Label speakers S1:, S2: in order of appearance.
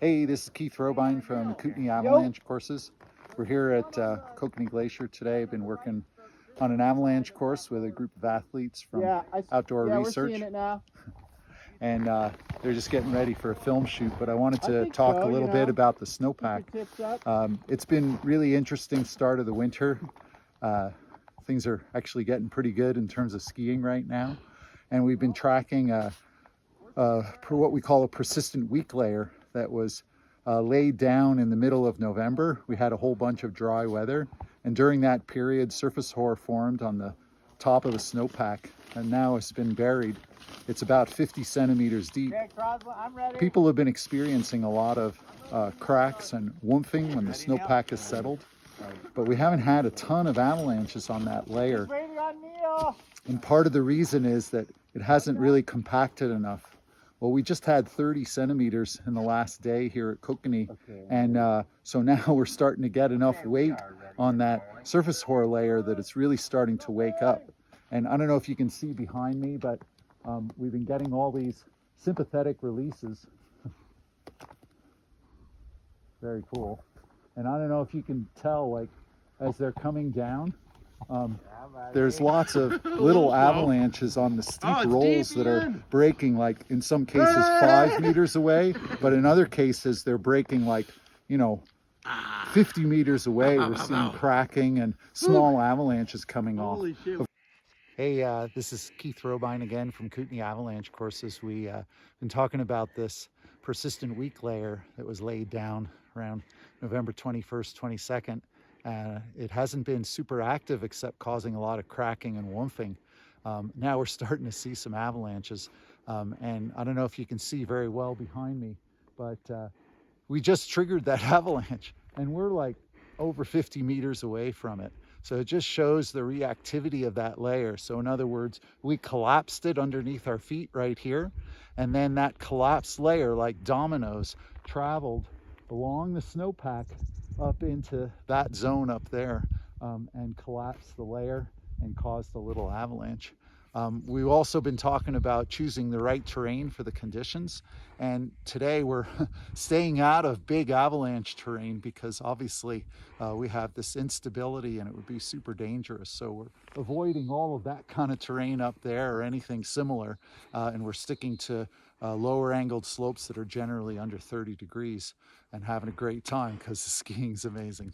S1: Hey, this is Keith Robine from the Kootenai Avalanche courses. We're here at Kokanee Glacier today. I've been working on an avalanche course with a group of athletes from Outdoor Research.
S2: We're seeing it now.
S1: And they're just getting ready for a film shoot, but I wanted to talk a little bit about the snowpack. It's been really interesting start of the winter. Things are actually getting pretty good in terms of skiing right now. And we've been tracking what we call a persistent weak layer that was laid down in the middle of November. We had a whole bunch of dry weather, and during that period surface hoar formed on the top of the snowpack, and now it's been buried. It's about 50 centimeters deep. People have been experiencing a lot of cracks and woofing when the snowpack is settled, but we haven't had a ton of avalanches on that layer. And part of the reason is that it hasn't really compacted enough. Well, we just had 30 centimeters in the last day here at Kokanee, and so now we're starting to get enough weight on that surface hoar layer that it's really starting to wake up. And I don't know if you can see behind me, but we've been getting all these sympathetic releases. Very cool. And I don't know if you can tell, like, as they're coming down, there's lots of little avalanches on the steep rolls that are breaking, like in some cases 5 meters away, but in other cases they're breaking like, 50 meters away. We're seeing cracking and small avalanches coming off. Hey, this is Keith Robine again from Kootenai Avalanche courses. We've been talking about this persistent weak layer that was laid down around November 21st, 22nd. It hasn't been super active except causing a lot of cracking and woofing. Now we're starting to see some avalanches, and I don't know if you can see very well behind me, but we just triggered that avalanche and we're like over 50 meters away from it. So it just shows the reactivity of that layer. So in other words, we collapsed it underneath our feet right here, and then that collapsed layer, like dominoes, traveled along the snowpack up into that zone up there, and collapsed the layer and caused a little avalanche. We've also been talking about choosing the right terrain for the conditions, and today we're staying out of big avalanche terrain because obviously we have this instability and it would be super dangerous. So we're avoiding all of that kind of terrain up there or anything similar, and we're sticking to lower angled slopes that are generally under 30 degrees and having a great time because the skiing's amazing.